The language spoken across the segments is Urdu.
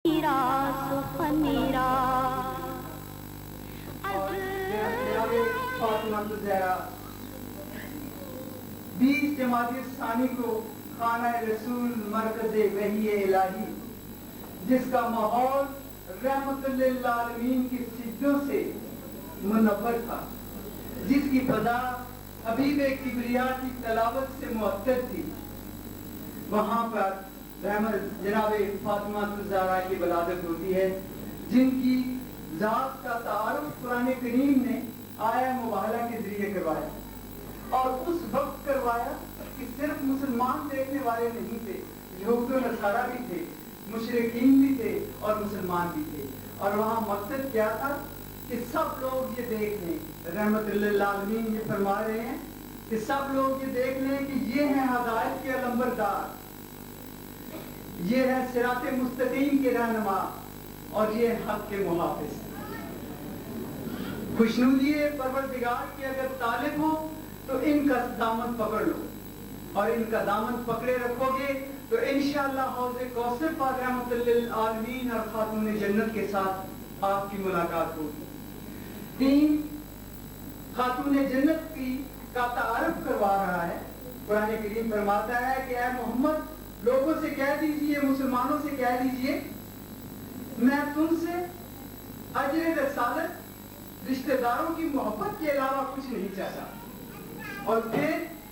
20 جمادی ثانی کو خانہ رسول مرکز وحی الہی، جس کا ماحول رحمت للعالمین کی سجدوں سے منور تھا، جس کی فضا حبیب کبریا کی تلاوت سے معطر تھی، وہاں پر جناب فاطمہ الزہرا کی ولادت ہوتی ہے، جن کی ذات کا تعارف قرآن کریم نے آیہ مبارکہ کے ذریعے کروایا، اور اس وقت کروایا کہ صرف مسلمان دیکھنے والے نہیں تھے، یہود و نصارہ بھی تھے، مشرکین بھی تھے اور مسلمان بھی تھے، اور وہاں مقصد کیا تھا کہ سب لوگ یہ دیکھ لیں، رحمت للعالمین یہ فرما رہے ہیں کہ سب لوگ یہ دیکھ لیں کہ یہ ہیں ہدایت کے علمبردار، یہ ہے صراط مستقیم کے رہنما، اور یہ حق کے محافظ۔ خوشنودی پروردگار کے اگر طالب ہو تو ان کا دامن پکڑ لو، اور ان کا دامن پکڑے رکھو گے تو انشاءاللہ حوض کوثر پر رحمت للعالمین اور خاتون جنت کے ساتھ آپ کی ملاقات ہوگی۔ 3 خاتون جنت کا تعارف کروا رہا ہے۔ قرآن کریم فرماتا ہے کہ اے محمد لوگوں سے کہہ دیجئے، مسلمانوں سے کہہ دیجئے، میں تم سے اجر رسالت، رشتہ داروں کی محبت کے علاوہ کچھ نہیں چاہتا۔ اور پھر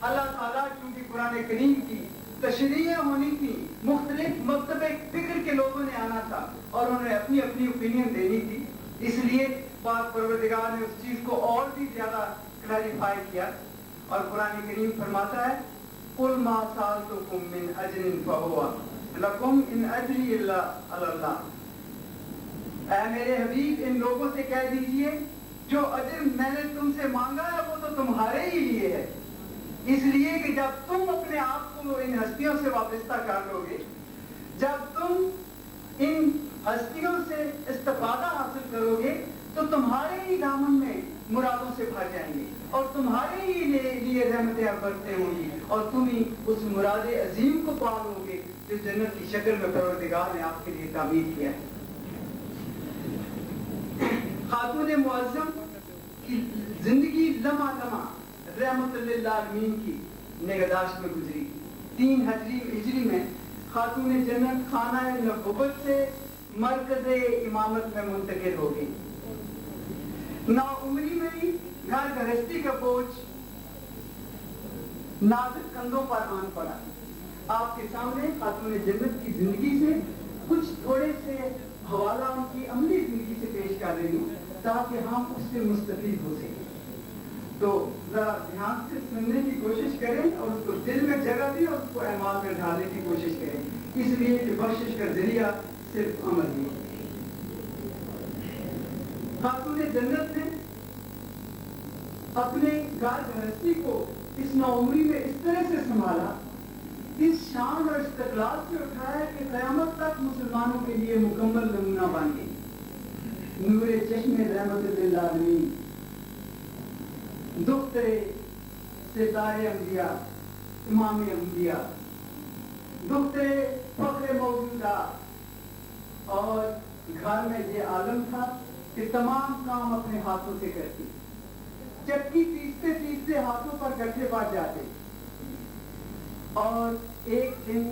اللہ تعالیٰ کیونکہ قرآن کریم کی تشریح ہونی تھی، مختلف مکتب فکر کے لوگوں نے آنا تھا اور انہوں نے اپنی اپنی اوپینین دینی تھی، اس لیے پاک پروردگار نے اس چیز کو اور بھی زیادہ کلیریفائی کیا، اور قرآن کریم فرماتا ہے قُلْ مَا سَأَلْتُكُم مِّنْ أَجْرٍ فَهُوَ لَكُمْ إِنْ أَجْرِيَ إِلَّا عَلَى اللَّهِ۔ اے میرے حبیب ان لوگوں سے کہہ دیجئے جو اجر میں نے تم سے مانگا ہے وہ تو تمہارے ہی لیے ہے، اس لیے کہ جب تم اپنے آپ کو ان ہستیوں سے وابستہ کر لو گے، جب تم ان ہستیوں سے استفادہ حاصل کرو گے تو تمہارے ہی دامن میں مرادوں سے بھر جائیں گے، اور تمہارے ہی لیے رحمتیں برستے ہوں گی، اور تم ہی اس مراد عظیم کو پالو گے جو جنت کی شکل میں پروردگار نے آپ کے لیے تعمیر کیا ہے۔ خاتون معظم کی زندگی لمحہ لمحہ رحمت للعالمین کی نگہداشت میں گزری۔ 3 ہجری میں خاتون جنت خانہ نبوت سے مرکز امامت میں منتقل ہو گئی۔ 9 عمری میں ہی گھر گرہستی کا بوجھ نازک کندھوں پر آن پڑا۔ آپ کے سامنے خاتون جنت کی زندگی سے کچھ تھوڑے سے حوالہ ان کی عملی زندگی سے پیش کر رہی ہوں تاکہ ہم اس سے مستفید ہو سکیں، تو ذرا دھیان سے سننے کی کوشش کریں اور اس کو دل میں جگہ دیں اور اس کو اعمال میں ڈالنے کی کوشش کریں، اس لیے کہ بخشش کا ذریعہ صرف عمل ہی ہے۔ خاتون جنت نے اپنے گھر گرہستی کو اس 9 عمری میں اس طرح سے سنبھالا، اس شان اور استقلال سے اٹھایا کہ قیامت تک مسلمانوں کے لیے مکمل نمونہ بن گئی۔ نور چشم رحمت للعالمین، دختر ستارے انبیاء، امام انبیاء، دختر فخر موجودات، اور گھر میں یہ عالم تھا کہ تمام کام اپنے ہاتھوں سے کرتی، چکی پیستے ہاتھوں پر گٹھے پڑ جاتے، اور ایک دن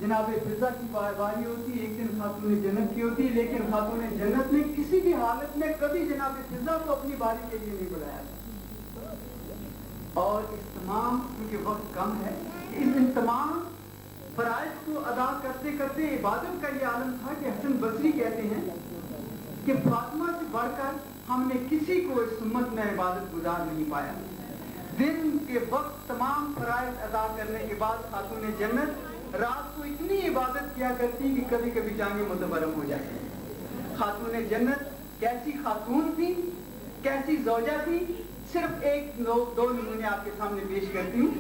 جناب فضا کی باری ہوتی، ایک دن خاتون جنت کی ہوتی، لیکن خاتون جنت نے کسی بھی حالت میں کبھی جناب فضا کو اپنی باری کے لیے نہیں بلایا، اور اس تمام کیونکہ وقت کم ہے، ان تمام فرائض کو ادا کرتے کرتے عبادت کا یہ عالم تھا کہ حسن بصری کہتے ہیں کہ فاطمہ سے بڑھ کر ہم نے کسی کو اس امت میں عبادت گزار نہیں پایا۔ دن کے وقت تمام فرائض ادا کرنے کے بعد خاتون جنت رات کو اتنی عبادت کیا کرتی کہ کبھی کبھی ٹانگیں متورم ہو جاتی۔ خاتون جنت کیسی خاتون تھی، کیسی زوجہ تھی، صرف 1-2 نمونے آپ کے سامنے پیش کرتی ہوں۔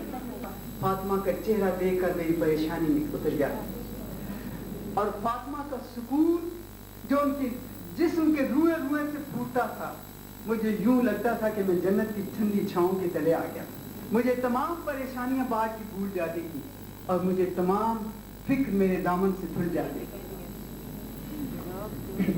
فاطمہ کا چہرہ دیکھ کر میری پریشانی اتر جاتی، اور فاطمہ کا سکون جو ان کے جسم کے روئے سے پھوٹتا تھا، مجھے یوں لگتا تھا کہ میں جنت کی ٹھنڈی چھاؤں کے تلے آ گیا۔ مجھے تمام پریشانیاں بعد کی بھول جاتی تھی، اور مجھے تمام فکر میرے دامن سے دھل جاتی تھی۔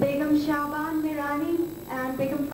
Begum Shaban Mirani and Begum